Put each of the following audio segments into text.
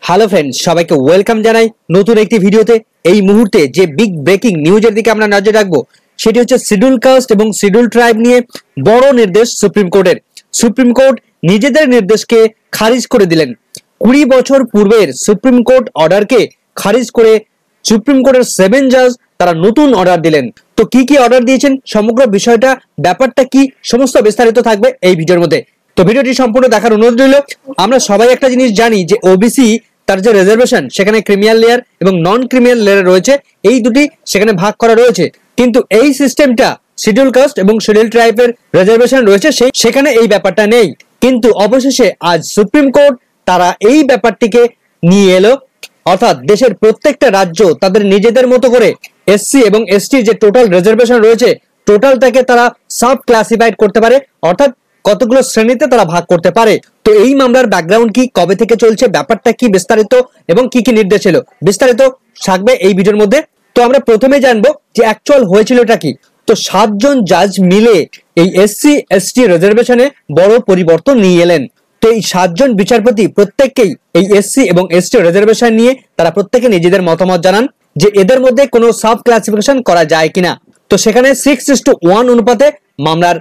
Hello friends, সবাইকে welcome জানাই নতুন একটি ভিডিওতে। এই মুহূর্তে যে বিগ ব্রেকিং নিউজের দিকে আমরা নজর রাখবো সেটি হচ্ছে শিডিউল কাস্ট এবং শিডিউল ট্রাইব নিয়ে বড় নির্দেশ সুপ্রিম কোর্টের। সুপ্রিম কোর্ট নিজেদের নির্দেশকে খারিজ করে দিলেন। 20 বছর পূর্বের সুপ্রিম কোর্ট অর্ডারকে খারিজ করে সুপ্রিম কোর্টের 7 জাজ তারা নতুন অর্ডার দিলেন। তো কি কি অর্ডার দিয়েছেন, সমগ্র বিষয়টা ব্যাপারটা কি, সমস্ত বিস্তারিত থাকবে এই ভিডিওর মধ্যে। তো ভিডিওটি সম্পূর্ণ দেখার অনুরোধ রইল। আমরা সবাই একটা জিনিস জানি যে ওবিসি তার যে রিজার্ভেশন সেখানে ক্রিমিনাল লেয়ার এবং নন ক্রিমিনাল লেয়ার রয়েছে, এই দুটি সেখানে ভাগ করা রয়েছে। কিন্তু এই সিস্টেমটা শিডিউল কাস্ট এবং শিডিউল ট্রাইবের রিজার্ভেশন রয়েছে সেখানে এই ব্যাপারটা নেই। কিন্তু অবশেষে আজ সুপ্রিম কোর্ট তারা এই ব্যাপারটিকে নিয়ে এলো, অর্থাৎ দেশের প্রত্যেকটা রাজ্য তাদের নিজেদের মতো করে এসসি এবং এসটি যে টোটাল রিজার্ভেশন রয়েছে টোটালটাকে তারা সাব ক্লাসিফাইড করতে পারে, অর্থাৎ কতগুলো শ্রেণীতে তারা ভাগ করতে পারে। তো এই মামলার ব্যাকগ্রাউন্ড কি, কবে থেকে চলছে, ব্যাপারটা কি বিস্তারিত এবং কি কি নির্দেশ এলো বিস্তারিত থাকবে এই ভিডিওর মধ্যে। তো আমরা প্রথমে জানবো যে অ্যাকচুয়াল হয়েছিলটা কি। তো 7 জন জাজ মিলে এই এসসি এসটি রিজার্ভেশনে বড় পরিবর্তন নিয়ে এলেন। তো এই 7 জন বিচারপতি প্রত্যেককেই এই এসসি এবং এসটি রিজার্ভেশন নিয়ে তারা প্রত্যেকে নিজেদের মতামত জানান যে এদের মধ্যে কোনো সাব ক্লাসিফিকেশন করা যায় কিনা। তো সেখানে 6:1 অনুপাতে মামলার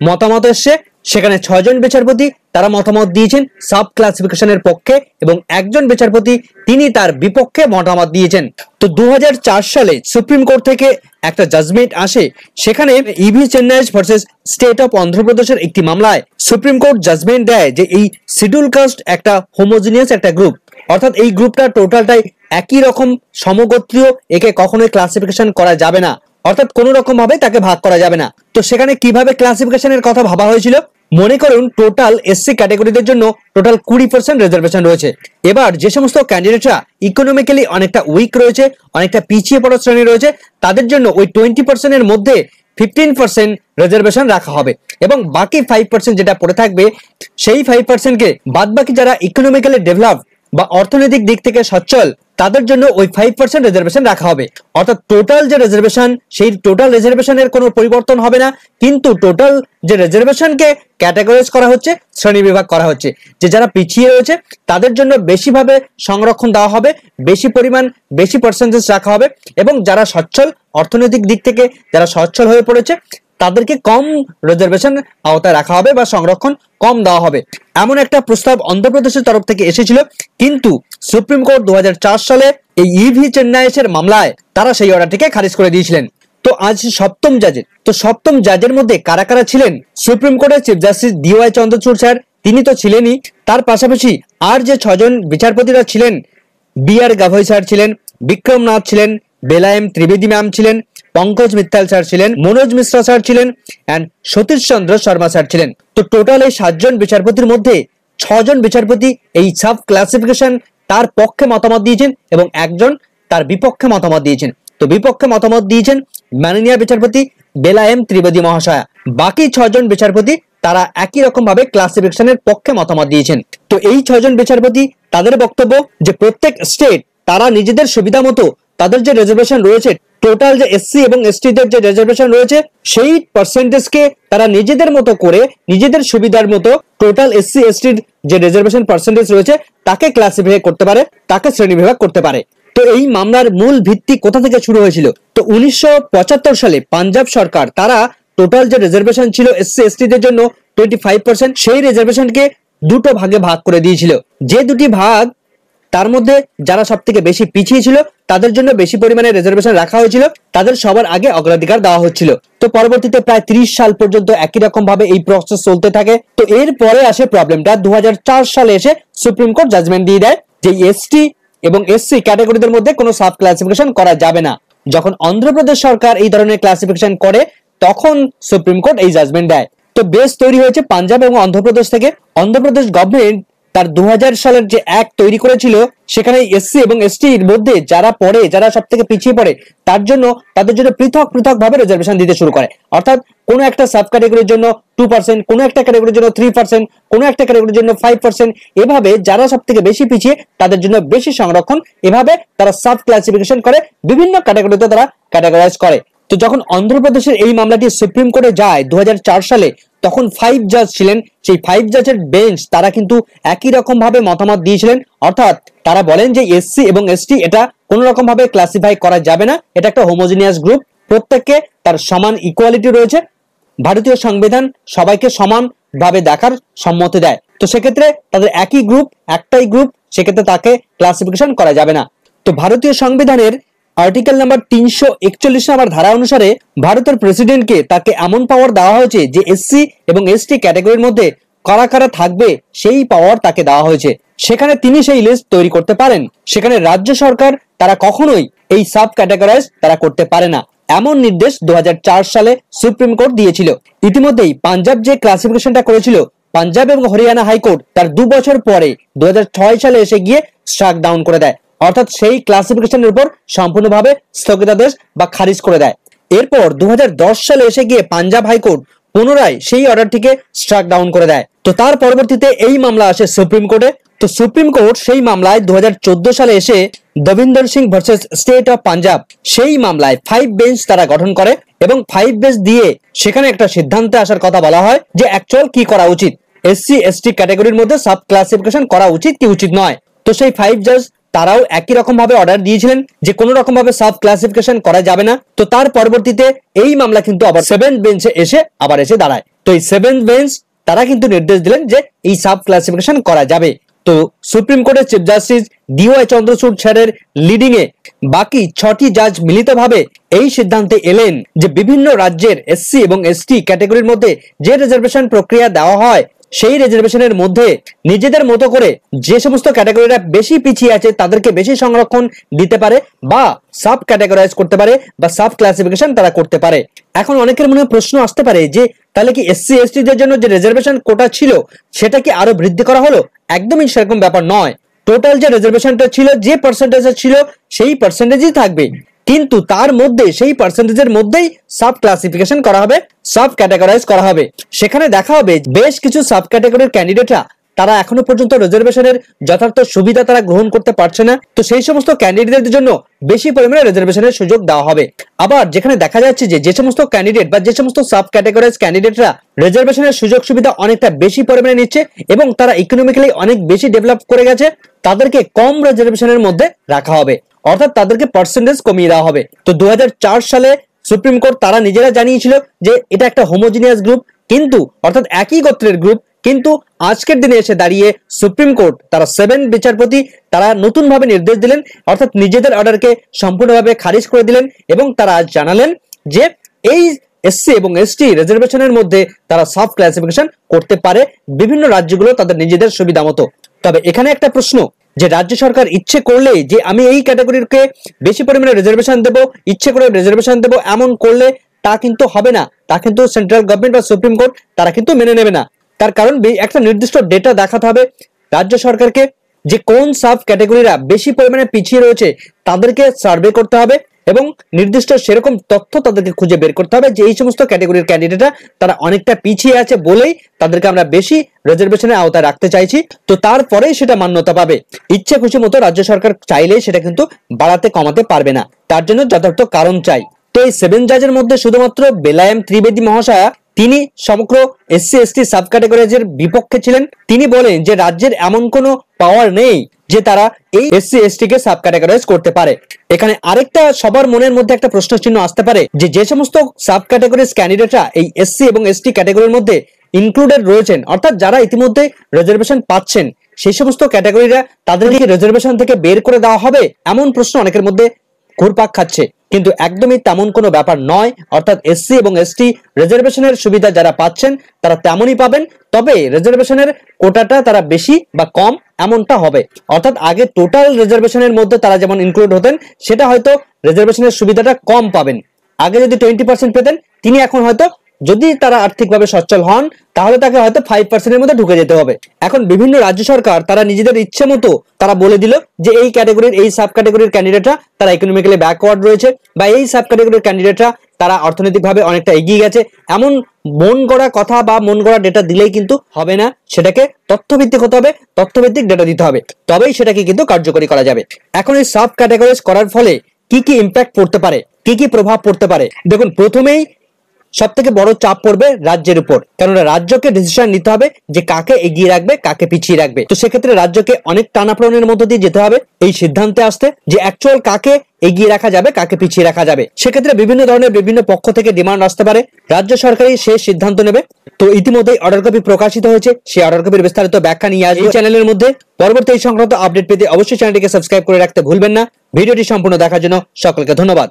মতামত এসছে। সেখানে 6 জন বিচারপতি তারা মতামত দিয়েছেন সাব ক্লাসিফিকেশনের পক্ষে এবং একজন বিচারপতি তিনি তার বিপক্ষে মতামত দিয়েছেন। তো 2004 সালে সুপ্রিম কোর্ট থেকে একটা জাজমেন্ট আসে, সেখানে EV Chennai versus state of অন্ধ্রপ্রদেশের একটি মামলায় সুপ্রিম কোর্ট জাজমেন্ট দেয় যে এই শিডিউল কাস্ট একটা হোমোজিনিয়াস একটা গ্রুপ, অর্থাৎ এই গ্রুপটা টোটালটাই একই রকম সমগোত্রীয়, একে কখনোই ক্লাসিফিকেশন করা যাবে না, অর্থাৎ কোনো রকম ভাবে তাকে ভাগ করা যাবে না। তো সেখানে কিভাবে ক্লাসিফিকেশনের কথা ভাবা হয়েছিল, মনে করুন টোটাল এসসি ক্যাটাগরিদের জন্য টোটাল 20% রিজার্ভেশন রয়েছে। এবার যে সমস্ত ক্যান্ডিডেটরা ইকোনমিক্যালি অনেকটা উইক রয়েছে, অনেকটা পিছিয়ে পড়া শ্রেণী রয়েছে, তাদের জন্য ওই 20% এর মধ্যে 15% রিজার্ভেশন রাখা হবে এবং বাকি 5% যেটা পড়ে থাকবে সেই 5%কে বাদ বাকি যারা ইকোনমিক্যালি ডেভেলপ বা অর্থনৈতিক দিক থেকে সচ্ছল তাদের জন্য ওই 5% রিজার্ভেশন রাখা হবে। অর্থাৎ টোটাল যে রিজার্ভেশন সেই টোটাল রিজার্ভেশনের কোনো পরিবর্তন হবে না, কিন্তু টোটাল যে রিজার্ভেশনকে ক্যাটাগরাইজ করা হচ্ছে, শ্রেণী বিভাগ করা হচ্ছে, যে যারা পিছিয়ে রয়েছে তাদের জন্য বেশিভাবে সংরক্ষণ দেওয়া হবে, বেশি পরিমাণ বেশি পার্সেন্টেজ রাখা হবে এবং যারা সচ্ছল অর্থনৈতিক দিক থেকে যারা সচ্ছল হয়ে পড়েছে তাদেরকে কম রিজার্ভেশন আওতায় রাখা হবে বা সংরক্ষণ কম দেওয়া হবে। এমন একটা প্রস্তাব অন্ধ্রপ্রদেশের তরফ থেকে এসেছিল, কিন্তু সুপ্রিম কোর্ট 2004 সালে এই ইভি চেন্নাইয়ের মামলায় তারা সেই অর্ডারটিকে খারিজ করে দিয়েছিলেন। তো আজ সপ্তম জাজের মধ্যে কারা কারা ছিলেন, সুপ্রিম কোর্টের chief justice DY Chandrachud sir তিনি তো ছিলেনই, তার পাশাপাশি আর যে 6 জন বিচারপতিরা ছিলেন, BR গাভাই স্যার ছিলেন, বিক্রম নাথ ছিলেন, বেলায়েম ত্রিবেদী ম্যাম ছিলেন, পঙ্কজ মিত্তাল স্যার ছিলেন, মনোজ মিশ্রা স্যার ছিলেন এন্ড সতীশ চন্দ্র শর্মা স্যার ছিলেন। তো টোটাল এই 7 জন বিচারপতির মধ্যে 6 জন বিচারপতি এই সাব ক্লাসিফিকেশন তার পক্ষে মতামত দিয়েছেন এবং একজন তার বিপক্ষে মতামত দিয়েছেন। তো বিপক্ষে মতামত দিয়েছেন মাননীয় বিচারপতি বেলায়েম ত্রিবেদী মহাশয়া। বাকি 6 জন বিচারপতি তারা একই রকম ভাবে ক্লাসিফিকেশনের পক্ষে মতামত দিয়েছেন। তো এই 6 জন বিচারপতি তাদের বক্তব্য যে প্রত্যেক স্টেট তারা নিজেদের সুবিধা মতো তাদের যে রিজার্ভেশন রয়েছে, টোটাল যে এসসি এবং এসটিদের যে রিজার্ভেশন রয়েছে সেই পার্সেন্টেজকে তারা নিজেদের মতো করে নিজেদের সুবিধার মতো টোটাল এসসি এসটির যে রিজার্ভেশন পার্সেন্টেজ রয়েছে তাকে ক্লাসিফাই করতে পারে, তাকে শ্রেণীবিভাগ করতে পারে। তো এই মামলার মূল ভিত্তি কোথা থেকে শুরু হয়েছিল, তো 1975 সালে পাঞ্জাব সরকার তারা টোটাল যে রিজার্ভেশন ছিল এসসি এসটিদের জন্য 25%, সেই রিজার্ভেশনকে দুটো ভাগে ভাগ করে দিয়েছিল। যে দুটি ভাগ তার মধ্যে যারা সব থেকে বেশি পিছিয়ে ছিল তাদের জন্য বেশি পরিমাণে রিজার্ভেশন রাখা হয়েছিল, তাদের সবার আগে অগ্রাধিকার দেওয়া হচ্ছিল। তো পরবর্তীতে প্রায় 30 সাল পর্যন্ত একই রকম ভাবে এই প্রসেস চলতে থাকে। তো এর পরে আসে প্রবলেমটা, 2004 সালে এসে সুপ্রিম কোর্ট জাজমেন্ট দিয়ে দেয় যে এসটি এবং এসসি ক্যাটাগরিদের মধ্যে কোনো সাব ক্লাসিফিকেশন করা যাবে না। যখন অন্ধ্রপ্রদেশ সরকার এই ধরনের ক্লাসিফিকেশন করে তখন সুপ্রিম কোর্ট এই জাজমেন্ট দেয়। তো বেস তৈরি হয়েছে পাঞ্জাব এবং অন্ধ্রপ্রদেশ থেকে। অন্ধ্রপ্রদেশ গভর্নমেন্ট তার 2000 সালের যে অ্যাক্ট তৈরি করেছিল সেখানে এসসি এবং এসটির মধ্যে যারা পড়ে, যারা সব থেকে পিছিয়ে পড়ে তার জন্য তাদের জন্য পৃথক পৃথক ভাবে রিজার্ভেশন দিতে শুরু করে। অর্থাৎ কোনো একটা সাব ক্যাটাগরির জন্য 2%, কোনো একটা ক্যাটাগরির জন্য 3%, কোনো একটা ক্যাটাগরির জন্য 5%, এভাবে যারা সব থেকে বেশি পিছিয়ে তাদের জন্য বেশি সংরক্ষণ, এভাবে তারা সাব ক্লাসিফিকেশন করে বিভিন্ন ক্যাটাগরিতে তারা ক্যাটাগরাইজ করে। তো যখন অন্ধ্রপ্রদেশের এই মামলাটি সুপ্রিম কোর্টে যায় 2004 সালে, তখন 5 জাজ ছিলেন, সেই 5 জাজের বেঞ্চ তারা কিন্তু একই রকম ভাবে মতামত দিয়েছিলেন। অর্থাৎ তারা বলেন যে এসসি এবং এসটি এটা কোনো রকম ভাবে ক্লাসিফাই করা যাবে না, এটা একটা হোমোজিনিয়াস গ্রুপ, প্রত্যেককে তার সমান ইকুয়ালিটি রয়েছে, ভারতীয় সংবিধান সবাইকে সমান ভাবে দেখার সম্মতি দেয়। তো সেক্ষেত্রে তাদের একই গ্রুপ, একটাই গ্রুপ, সেক্ষেত্রে তাকে ক্লাসিফিকেশন করা যাবে না। তো ভারতীয় সংবিধানের আর্টিকেল নাম্বার 341 নাম্বার ধারা অনুসারে ভারতের প্রেসিডেন্টকে তাকে এমন পাওয়ার দেওয়া হয়েছে যে এসসি এবং এসটি ক্যাটাগরির মধ্যে কারা কারা থাকবে সেই পাওয়ার তাকে দেওয়া হয়েছে। সেখানে তিনি সেই লিস্ট তৈরি করতে পারেন। সেখানে রাজ্য সরকার তারা কখনোই এই সাব ক্যাটাগরাইজ তারা করতে পারে না, এমন নির্দেশ 2004 সালে সুপ্রিম কোর্ট দিয়েছিল। ইতিমধ্যেই পাঞ্জাব যে ক্লাসিফিকেশনটা করেছিল, পাঞ্জাব এবং হরিয়ানা হাইকোর্ট তার 2 বছর পরে 2006 সালে এসে গিয়ে স্ট্রাক ডাউন করে দেয়, অর্থাৎ সেই ক্লাসিফিকেশনের উপর সম্পূর্ণভাবে স্থগিতাদেশ বা খারিজ করে দেয়। এরপর 2010 সালে এসে গিয়ে পাঞ্জাব হাইকোর্ট পুনরায় সেই অর্ডারটিকে স্ট্রাক ডাউন করে দেয়। তো তার পরবর্তীতে এই মামলা আসে সুপ্রিম কোর্টে। তো সুপ্রিম কোর্ট সেই মামলায় 2014 সালে এসে Davinder Singh versus state of Punjab সেই মামলায় 5 বেঞ্চ তারা গঠন করে এবং 5 বেঞ্চ দিয়ে সেখানে একটা সিদ্ধান্তে আসার কথা বলা হয় যে অ্যাকচুয়াল কি করা উচিত, এসসি এসটি ক্যাটাগরির মধ্যে সাব ক্লাসিফিকেশন করা উচিত কি উচিত নয়। তো সেই 5 জাজ তারাও একই রকম ভাবে অর্ডার দিয়েছিলেন যে কোনো রকম ভাবে সাব ক্লাসিফিকেশন করা যাবে না। তো তার পরবর্তীতে এই মামলা কিন্তু আবার 7 বেঞ্চে এসে দাঁড়ায়। তো এই 7 বেঞ্চ তারা কিন্তু নির্দেশ দিলেন যে এই সাব ক্লাসিফিকেশন করা যাবে। তো সুপ্রিম কোর্টের চিফ জাস্টিস ডিওয়াই চন্দ্রচূড় স্যারের লিডিং এ বাকি 6টি জাজ মিলিতভাবে এই সিদ্ধান্তে এলেন যে বিভিন্ন রাজ্যের এসসি এবং এসটি ক্যাটাগরির মধ্যে যে রিজার্ভেশন প্রক্রিয়া দেওয়া হয় সেই রিজার্ভেশনের মধ্যে নিজেদের মতো করে যে সমস্ত ক্যাটাগরিরা বেশি পিছিয়ে আছে তাদেরকে বেশি সংরক্ষণ দিতে পারে বা সাব ক্যাটাগরাইজ করতে পারে বা সাব ক্লাসিফিকেশন তারা করতে পারে। এখন অনেকের মনে প্রশ্ন আসতে পারে যে তাহলে কি এসসি এসটি দের জন্য যে রিজার্ভেশন কোটা ছিল সেটা কি আরো বৃদ্ধি করা হলো? একদমই সেরকম ব্যাপার নয়। টোটাল যে রিজার্ভেশনটা ছিল, যে পার্সেন্টেজ ছিল সেই পার্সেন্টেজই থাকবে, কিন্তু তার মধ্যে সেই পার্সেন্টেজের মধ্যেই সাব ক্লাসিফিকেশন করা হবে, সাব ক্যাটাগরাইজ করা হবে। সেখানে দেখা হবে বেশ কিছু সাব ক্যাটাগরির ক্যান্ডিডেটরা তারা এখনো পর্যন্ত রিজার্ভেশনের যথার্থ সুবিধা তারা গ্রহণ করতে পারছে না। তো সেই সমস্ত ক্যান্ডিডেটদের জন্য বেশি পরিমাণে রিজার্ভেশনের সুযোগ দেওয়া হবে। আবার যেখানে দেখা যাচ্ছে যে সমস্ত ক্যান্ডিডেট বা যে সমস্ত সাব ক্যাটাগরাইজ ক্যান্ডিডেটরা রিজার্ভেশনের সুযোগ সুবিধা অনেকটা বেশি পরিমাণে নিচ্ছে এবং তারা ইকোনমিক্যালি অনেক বেশি ডেভেলপ করে গেছে, তাদেরকে কম রিজার্ভেশনের মধ্যে রাখা হবে, অর্থাৎ তাদেরকে পার্সেন্টেজ কমিয়ে দেওয়া হবে। তো 2004 সালে সুপ্রিম কোর্ট তারা নিজেরা জানিয়েছিল যে এটা একটা হোমোজিনিয়াস গ্রুপ, কিন্তু অর্থাৎ একই গোত্রের গ্রুপ, কিন্তু আজকের দিনে এসে দাঁড়িয়ে সুপ্রিম কোর্ট তারা 7 বিচারপতি তারা নতুন ভাবে নির্দেশ দিলেন, অর্থাৎ নিজেদের অর্ডারকে সম্পূর্ণভাবে খারিজ করে দিলেন এবং তারা আজ জানালেন যে এই এসসি এবং এসটি রিজার্ভেশনের মধ্যে তারা সাব ক্লাসিফিকেশন করতে পারে বিভিন্ন রাজ্যগুলো তাদের নিজেদের সুবিধা মতো। তবে এখানে একটা প্রশ্ন যে রাজ্য সরকার ইচ্ছে করলে যে আমি এই ক্যাটাগরিকে বেশি পরিমাণে রিজার্ভেশন দেব, ইচ্ছে করে রিজার্ভেশন দেব, এমন করলে তা কিন্তু হবে না, তা কিন্তু সেন্ট্রাল গভর্নমেন্ট বা সুপ্রিম কোর্ট তারা কিন্তু মেনে নেবে না। তার কারণ একটা নির্দিষ্ট ডেটা দেখাতে হবে রাজ্য সরকারকে যে কোন সাব ক্যাটাগরিরা বেশি পরিমাণে পিছিয়ে রয়েছে তাদেরকে সার্ভে করতে হবে এবং নির্দিষ্ট সেরকম তথ্য তাদেরকে খুঁজে বের করতে হবে যে এই সমস্ত ক্যাটাগরির ক্যান্ডিডেটরা তারা অনেকটা পিছিয়ে আছে বলেই তাদেরকে আমরা বেশি রিজার্ভেশনের আওতায় রাখতে চাইছি। তো তারপরেই সেটা মান্যতা পাবে। ইচ্ছে খুশি মতো রাজ্য সরকার চাইলেই সেটা কিন্তু বাড়াতে কমাতে পারবে না, তার জন্য যথার্থ কারণ চাই। তো এই 7 জাজের মধ্যে শুধুমাত্র বেলায়েম ত্রিবেদী মহাশয়া তিনি সমগ্র এসসি এসটি সাব ক্যাটাগরিজের বিপক্ষে ছিলেন। তিনি বলেন যে রাজ্যের এমন কোনো পাওয়ার নেই যে তারা এই এসসি এসটি কে সাব ক্যাটাগরাইজ করতে পারে। এখানে আরেকটা সবার মনের মধ্যে একটা প্রশ্ন চিহ্ন আসতে পারে যে সমস্ত সাব ক্যাটাগরিজ ক্যান্ডিডেটরা এই এসসি এবং এসটি ক্যাটাগরির মধ্যে ইনক্লুডেড রয়েছেন, অর্থাৎ যারা ইতিমধ্যে রিজার্ভেশন পাচ্ছেন, সেই সমস্ত ক্যাটাগরিরা তাদেরকে রিজার্ভেশন থেকে বের করে দেওয়া হবে, এমন প্রশ্ন অনেকের মধ্যে ঘুরপাক খাচ্ছে, কিন্তু একদমই তেমন কোনো ব্যাপার নয়। অর্থাৎ এসসি এবং এসটি রিজার্ভেশনের সুবিধা যারা পাচ্ছেন তারা তেমনই পাবেন, তবে রিজার্ভেশনের কোটাটা তারা বেশি বা কম এমনটা হবে। অর্থাৎ আগে টোটাল রিজার্ভেশনের মধ্যে তারা যেমন ইনক্লুড হতেন সেটা হয়তো রিজার্ভেশনের সুবিধাটা কম পাবেন। আগে যদি 20% পেতেন, তিনি এখন হয়তো যদি তারা আর্থিকভাবে সচ্ছল হন তাহলে তাকে হয়তো 5% এর মধ্যে ঢুকে যেতে হবে। এখন বিভিন্ন রাজ্য সরকার তারা নিজেদের ইচ্ছে মতো তারা বলে দিল যে এই ক্যাটাগরির এই সাব ক্যাটাগরির ক্যান্ডিডেটরা তারা ইকোনমিক্যালি ব্যাকওয়ার্ড রয়েছে বা এই সাব ক্যাটাগরির ক্যান্ডিডেটরা তারা অর্থনৈতিকভাবে অনেকটা এগিয়ে গেছে, এমন মন গড়া কথা বা মন গড়া ডেটা দিলেই কিন্তু হবে না, সেটাকে তথ্যভিত্তিক হতে হবে, তথ্যভিত্তিক ডেটা দিতে হবে, তবেই সেটাকে কিন্তু কার্যকরী করা যাবে। এখন এই সাব ক্যাটাগরাইজ করার ফলে কি কি ইম্প্যাক্ট পড়তে পারে, কি কি প্রভাব পড়তে পারে, দেখুন প্রথমেই সব থেকে বড় চাপ পড়বে রাজ্যের উপর, কেননা রাজ্যকে ডিসিশন নিতে হবে যে কাকে এগিয়ে রাখবে কাকে পিছিয়ে রাখবে। তো সেক্ষেত্রে রাজ্যকে অনেক টানাপোড়েনের মধ্য দিয়ে যেতে হবে এই সিদ্ধান্তে আসতে যে অ্যাকচুয়াল কাকে এগিয়ে রাখা যাবে কাকে পিছিয়ে রাখা যাবে। সেক্ষেত্রে বিভিন্ন ধরনের বিভিন্ন পক্ষ থেকে ডিমান্ড আসতে পারে, রাজ্য সরকারই শেষ সিদ্ধান্ত নেবে। তো ইতিমধ্যেই অর্ডার কপি প্রকাশিত হয়েছে, সেই অর্ডার কপির বিস্তারিত ব্যাখ্যা নিয়ে আসবে এই চ্যানেলের মধ্যে। পরবর্তী এই সংক্রান্ত আপডেট পেতে অবশ্যই চ্যানেলটিকে সাবস্ক্রাইব করে রাখতে ভুলবেন না। ভিডিওটি সম্পূর্ণ দেখার জন্য সকলকে ধন্যবাদ।